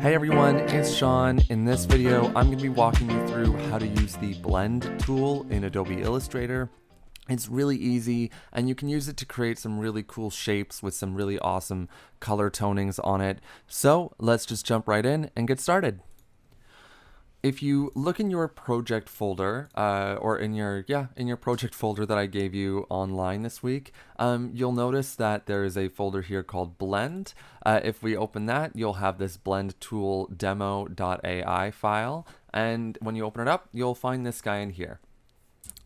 Hey everyone, it's Sean. In this video, I'm going to be walking you through how to use the blend tool in Adobe Illustrator. It's really easy and you can use it to create some really cool shapes with some really awesome color tonings on it. So let's just jump right in and get started. If you look in your project folder, or in your project folder that I gave you online this week, you'll notice that there is a folder here called Blend. If we open that, you'll have this blend tool demo.ai file, and when you open it up, you'll find this guy in here.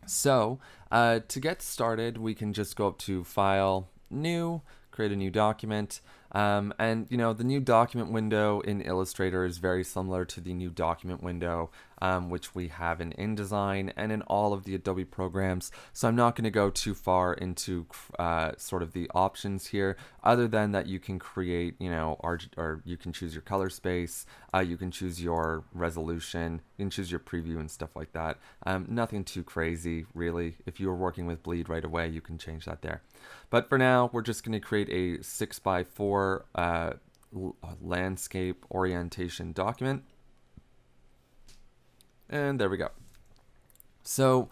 So to get started, we can just go up to File, New, create a new document. And you know, the new document window in Illustrator is very similar to the new document window which we have in InDesign and in all of the Adobe programs. So I'm not going to go too far into sort of the options here, other than that you can create, you know, or you can choose your color space, you can choose your resolution, you can choose your preview and stuff like that. Nothing too crazy, really. If you were working with bleed right away, you can change that there. But for now, we're just going to create a 6x4 landscape orientation document. And there we go. So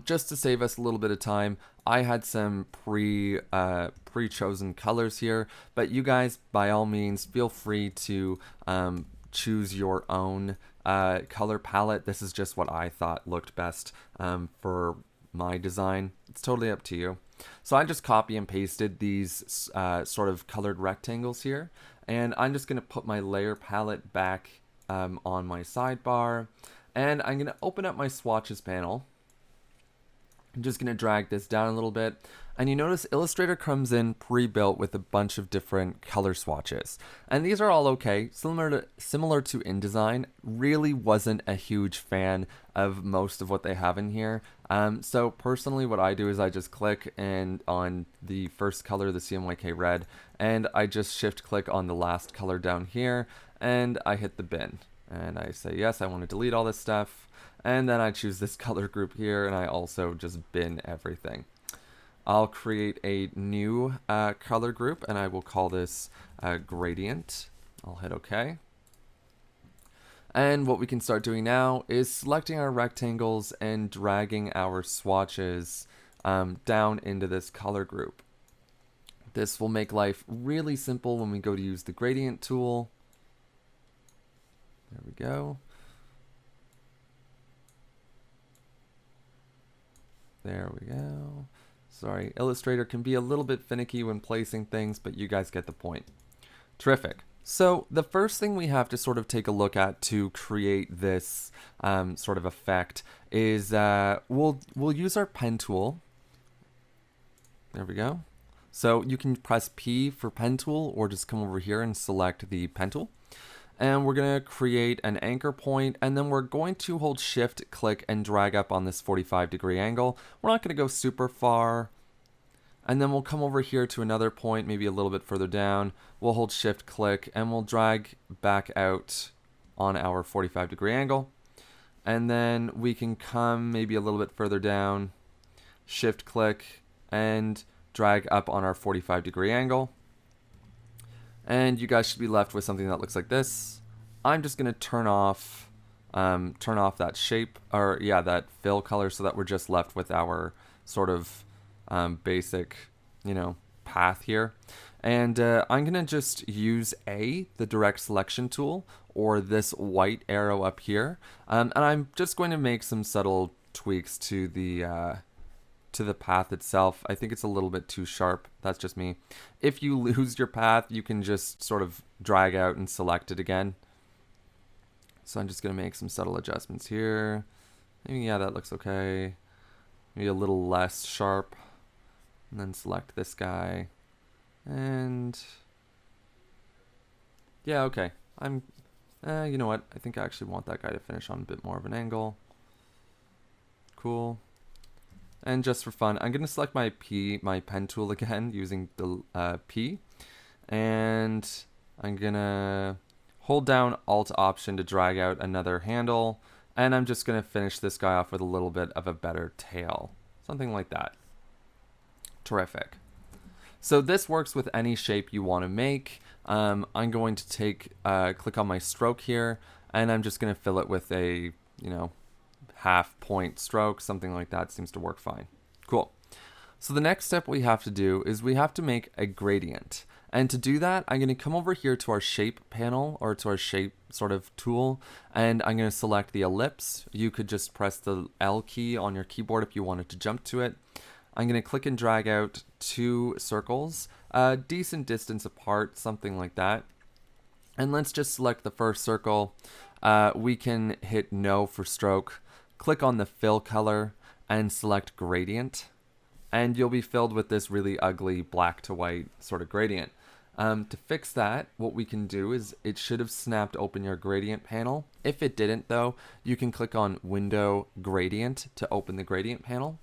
just to save us a little bit of time, I had some pre-chosen colors here, but you guys, by all means, feel free to choose your own color palette. This is just what I thought looked best for my design. It's totally up to you. So I just copy and pasted these sort of colored rectangles here, and I'm just going to put my layer palette back on my sidebar, and I'm going to open up my swatches panel. I'm just going to drag this down a little bit, and you notice Illustrator comes in pre-built with a bunch of different color swatches, and these are all okay. Similar to InDesign. Really wasn't a huge fan of most of what they have in here. So personally, what I do is I just click and on the first color, the CMYK red, and I just shift click on the last color down here, and I hit the bin, and I say yes, I want to delete all this stuff. And then I choose this color group here, and I also just bin everything. I'll create a new color group, and I will call this gradient. I'll hit OK. And what we can start doing now is selecting our rectangles and dragging our swatches down into this color group. This will make life really simple when we go to use the gradient tool. There we go. There we go. Sorry, Illustrator can be a little bit finicky when placing things, but you guys get the point. Terrific. So the first thing we have to sort of take a look at to create this sort of effect is we'll use our pen tool. There we go. So you can press P for pen tool, or just come over here and select the pen tool. And we're going to create an anchor point, and then we're going to hold shift click and drag up on this 45-degree angle. We're not going to go super far. And then we'll come over here to another point, maybe a little bit further down. We'll hold shift click and we'll drag back out on our 45-degree angle. And then we can come maybe a little bit further down, shift click and drag up on our 45-degree angle. And you guys should be left with something that looks like this. I'm just going to turn off that shape, or yeah, that fill color, so that we're just left with our sort of basic, you know, path here. And I'm going to just use the direct selection tool, or this white arrow up here. And I'm just going to make some subtle tweaks to the path itself. I think it's a little bit too sharp. That's just me. If you lose your path, you can just sort of drag out and select it again. So I'm just going to make some subtle adjustments here. Maybe, yeah, that looks okay. Maybe a little less sharp. And then select this guy. And yeah, okay. You know what? I think I actually want that guy to finish on a bit more of an angle. Cool. And just for fun, I'm going to select my pen tool again using the P. And I'm going to hold down Alt Option to drag out another handle. And I'm just going to finish this guy off with a little bit of a better tail. Something like that. Terrific. So this works with any shape you want to make. I'm going to click on my stroke here, and I'm just going to fill it with a, half point stroke, something like that seems to work fine. Cool. So the next step we have to do is we have to make a gradient. And to do that, I'm going to come over here to our shape panel, or to our shape sort of tool, and I'm going to select the ellipse. You could just press the L key on your keyboard if you wanted to jump to it. I'm going to click and drag out 2 circles, a decent distance apart, something like that. And let's just select the first circle. We can hit no for stroke, click on the fill color, and select gradient. And you'll be filled with this really ugly black to white sort of gradient. To fix that, what we can do is it should have snapped open your gradient panel. If it didn't though, you can click on Window Gradient to open the gradient panel.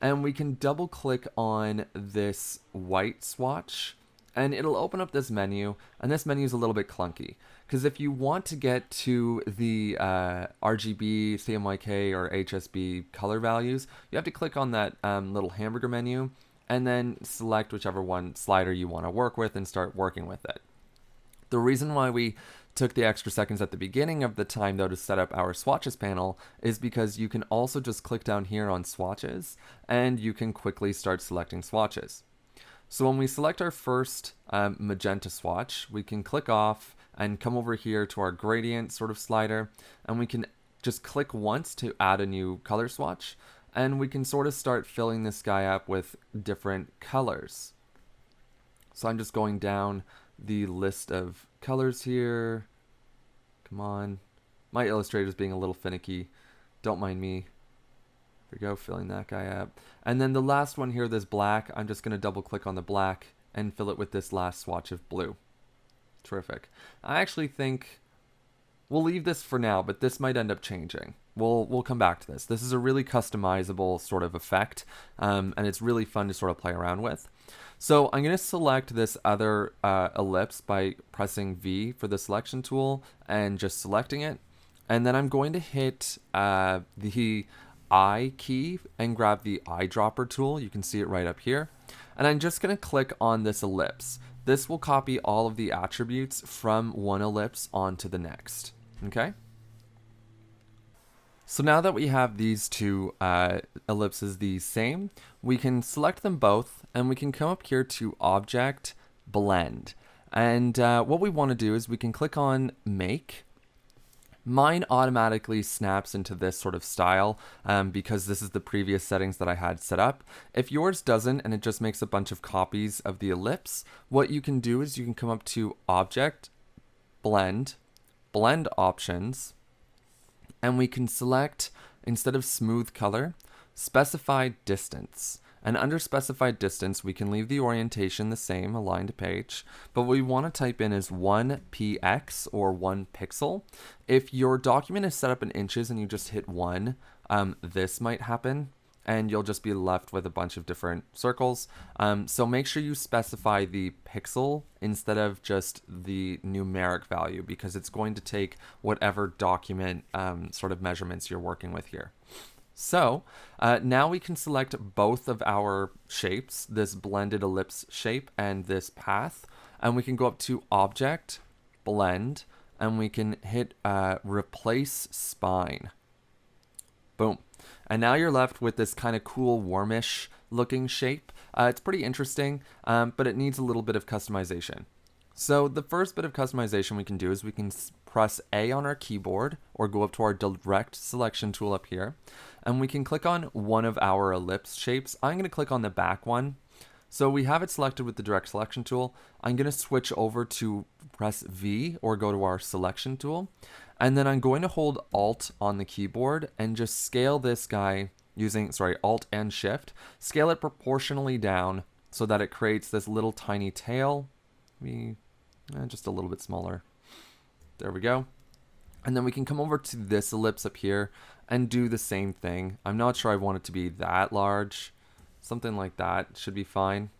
And we can double click on this white swatch and it'll open up this menu, and this menu is a little bit clunky because if you want to get to the RGB, CMYK, or HSB color values, you have to click on that little hamburger menu and then select whichever one slider you want to work with and start working with it. The reason why we took the extra seconds at the beginning of the time though to set up our swatches panel is because you can also just click down here on swatches and you can quickly start selecting swatches. So when we select our first magenta swatch, we can click off and come over here to our gradient sort of slider, and we can just click once to add a new color swatch, and we can sort of start filling this guy up with different colors. So I'm just going down the list of colors here. Come on. My Illustrator is being a little finicky. Don't mind me. There we go, filling that guy up. And then the last one here, this black, I'm just going to double click on the black and fill it with this last swatch of blue. Terrific. I actually think we'll leave this for now, but this might end up changing. We'll come back to this. This is a really customizable sort of effect, and it's really fun to sort of play around with. So I'm going to select this other ellipse by pressing V for the selection tool and just selecting it. And then I'm going to hit the I key and grab the eyedropper tool. You can see it right up here. And I'm just going to click on this ellipse. This will copy all of the attributes from one ellipse onto the next. Okay? So now that we have these two ellipses the same, we can select them both and we can come up here to Object, Blend. And what we want to do is we can click on Make. Mine automatically snaps into this sort of style because this is the previous settings that I had set up. If yours doesn't and it just makes a bunch of copies of the ellipse, what you can do is you can come up to Object, Blend, Blend Options, and we can select, instead of Smooth Color, Specified Distance. And under specified distance, we can leave the orientation the same, align to page, but what we want to type in is 1 px or 1 pixel. If your document is set up in inches and you just hit 1, this might happen, and you'll just be left with a bunch of different circles. So make sure you specify the pixel instead of just the numeric value, because it's going to take whatever document sort of measurements you're working with here. So now we can select both of our shapes, this blended ellipse shape and this path, and we can go up to Object, Blend, and we can hit Replace Spine. Boom. And now you're left with this kind of cool wormish looking shape. It's pretty interesting, but it needs a little bit of customization. So the first bit of customization we can do is we can press A on our keyboard or go up to our direct selection tool up here, and we can click on one of our ellipse shapes. I'm going to click on the back one. So we have it selected with the direct selection tool. I'm going to switch over to press V or go to our selection tool, and then I'm going to hold Alt on the keyboard and just scale this guy using, Alt and Shift, scale it proportionally down so that it creates this little tiny tail. Just a little bit smaller. There we go. And then we can come over to this ellipse up here and do the same thing. I'm not sure I want it to be that large. Something like that should be fine.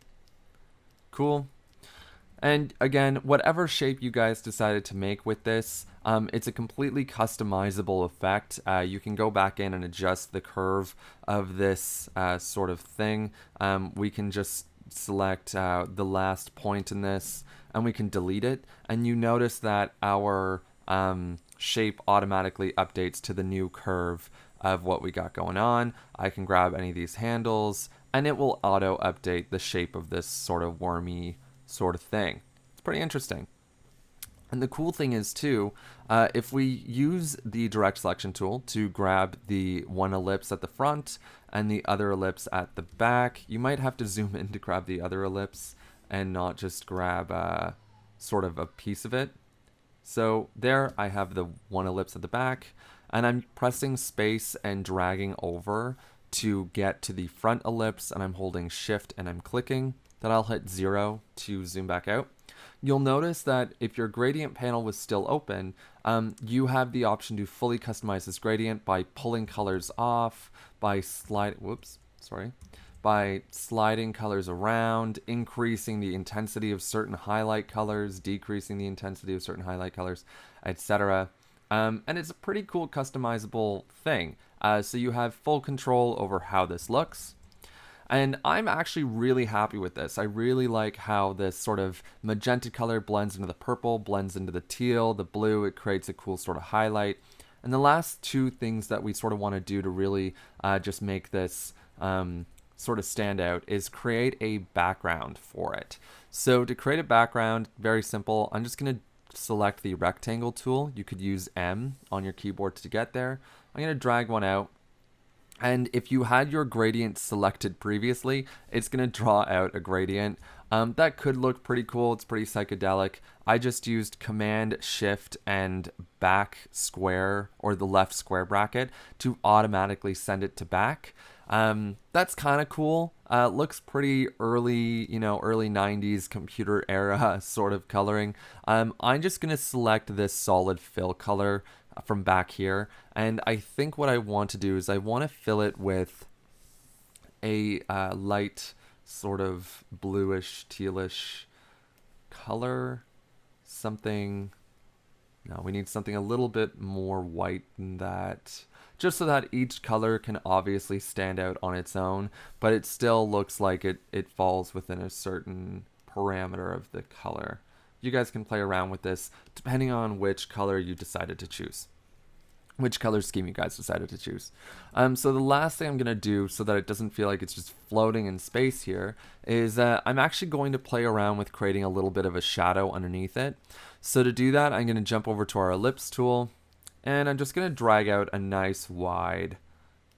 Cool. And again, whatever shape you guys decided to make with this, it's a completely customizable effect. You can go back in and adjust the curve of this sort of thing. We can just select the last point in this, and we can delete it. And you notice that our shape automatically updates to the new curve of what we got going on. I can grab any of these handles, and it will auto update the shape of this sort of wormy sort of thing. It's pretty interesting. And the cool thing is too, if we use the direct selection tool to grab the one ellipse at the front and the other ellipse at the back, you might have to zoom in to grab the other ellipse and not just grab sort of a piece of it. So there I have the one ellipse at the back, and I'm pressing space and dragging over to get to the front ellipse, and I'm holding shift and I'm clicking. Then I'll hit 0 to zoom back out. You'll notice that if your gradient panel was still open, you have the option to fully customize this gradient by pulling colors off, by sliding colors around, increasing the intensity of certain highlight colors, decreasing the intensity of certain highlight colors, etc. And it's a pretty cool customizable thing. So you have full control over how this looks. And I'm actually really happy with this. I really like how this sort of magenta color blends into the purple, blends into the teal, the blue. It creates a cool sort of highlight. And the last two things that we sort of want to do to really just make this sort of stand out is create a background for it. So to create a background, very simple. I'm just going to select the rectangle tool. You could use M on your keyboard to get there. I'm going to drag one out. And if you had your gradient selected previously, it's going to draw out a gradient. That could look pretty cool. It's pretty psychedelic. I just used Command, Shift, and back square, or the left square bracket, to automatically send it to back. That's kind of cool. Looks pretty early, early 90s computer era sort of coloring. I'm just going to select this solid fill color from back here, and I think what I want to do is I want to fill it with a light sort of bluish tealish color. We need something a little bit more white than that, just so that each color can obviously stand out on its own, but it still looks like it falls within a certain parameter of the color. You guys can play around with this depending on which color you decided to choose, which color scheme you guys decided to choose. So the last thing I'm going to do, so that it doesn't feel like it's just floating in space here, is I'm actually going to play around with creating a little bit of a shadow underneath it. So to do that, I'm going to jump over to our ellipse tool, and I'm just going to drag out a nice wide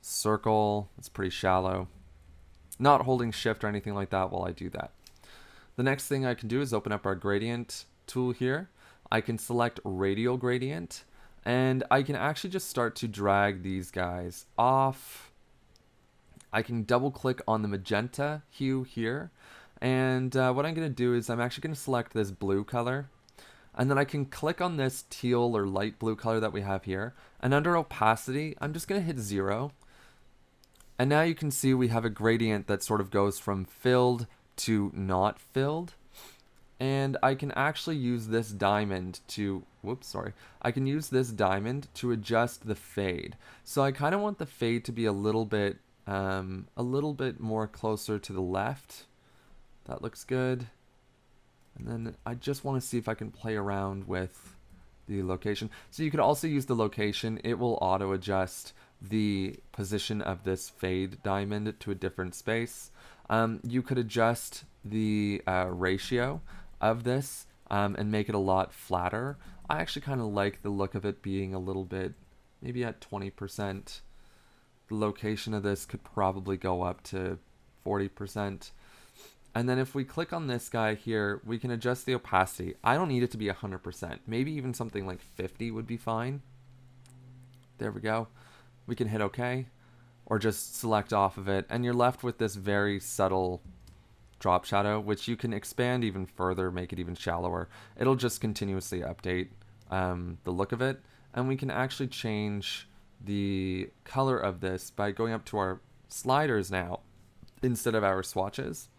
circle. It's pretty shallow. Not holding shift or anything like that while I do that. The next thing I can do is open up our gradient tool here. I can select radial gradient, and I can actually just start to drag these guys off. I can double click on the magenta hue here, and what I'm going to do is I'm actually going to select this blue color, and then I can click on this teal or light blue color that we have here, and under opacity I'm just going to hit 0, and now you can see we have a gradient that sort of goes from filled to not filled. And I can actually use this diamond to, I can use this diamond to adjust the fade. So I kind of want the fade to be a little bit more closer to the left. That looks good. And then I just want to see if I can play around with the location. So you could also use the location. It will auto adjust the position of this fade diamond to a different space. You could adjust the ratio of this and make it a lot flatter. I actually kind of like the look of it being a little bit, maybe at 20%. The location of this could probably go up to 40%. And then if we click on this guy here, we can adjust the opacity. I don't need it to be 100%. Maybe even something like 50 would be fine. There we go. We can hit OK, or just select off of it, and you're left with this very subtle drop shadow, which you can expand even further, make it even shallower. It'll just continuously update the look of it, and we can actually change the color of this by going up to our sliders now instead of our swatches,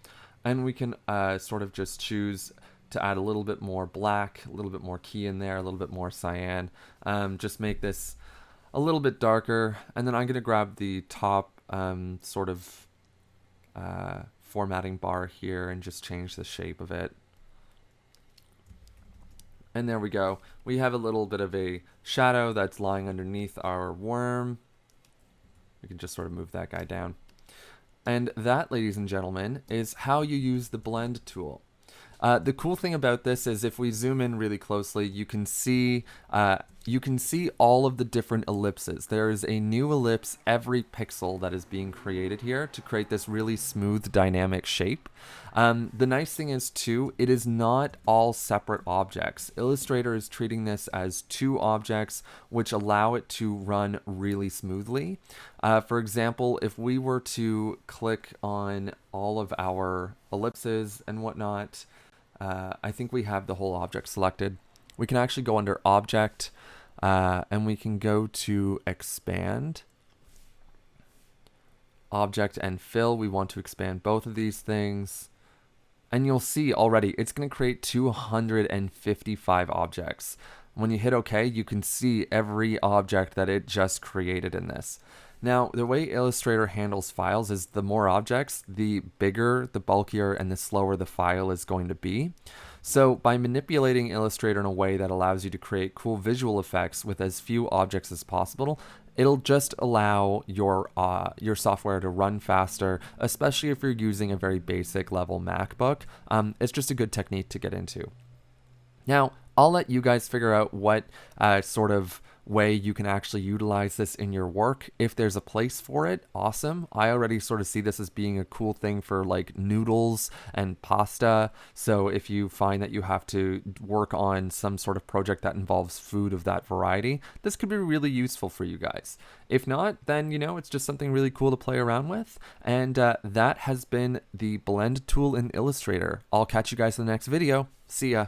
and we can sort of just choose to add a little bit more black, a little bit more key in there, a little bit more cyan, just make this a little bit darker. And then I'm going to grab the top sort of formatting bar here and just change the shape of it. And there we go. We have a little bit of a shadow that's lying underneath our worm. We can just sort of move that guy down. And that, ladies and gentlemen, is how you use the blend tool. The cool thing about this is if we zoom in really closely, you can see all of the different ellipses. There is a new ellipse every pixel that is being created here to create this really smooth dynamic shape. The nice thing is too, it is not all separate objects. Illustrator is treating this as two objects which allow it to run really smoothly. For example, if we were to click on all of our ellipses and whatnot, I think we have the whole object selected. We can actually go under Object, and we can go to Expand, Object and Fill. We want to expand both of these things. And you'll see already, it's going to create 255 objects. When you hit OK, you can see every object that it just created in this. Now, the way Illustrator handles files is the more objects, the bigger, the bulkier, and the slower the file is going to be. So by manipulating Illustrator in a way that allows you to create cool visual effects with as few objects as possible, it'll just allow your software to run faster, especially if you're using a very basic level MacBook. It's just a good technique to get into. Now, I'll let you guys figure out what sort of way you can actually utilize this in your work. If there's a place for it, awesome. I already sort of see this as being a cool thing for like noodles and pasta. So if you find that you have to work on some sort of project that involves food of that variety, this could be really useful for you guys. If not, then, you know, it's just something really cool to play around with. And that has been the blend tool in Illustrator. I'll catch you guys in the next video. See ya.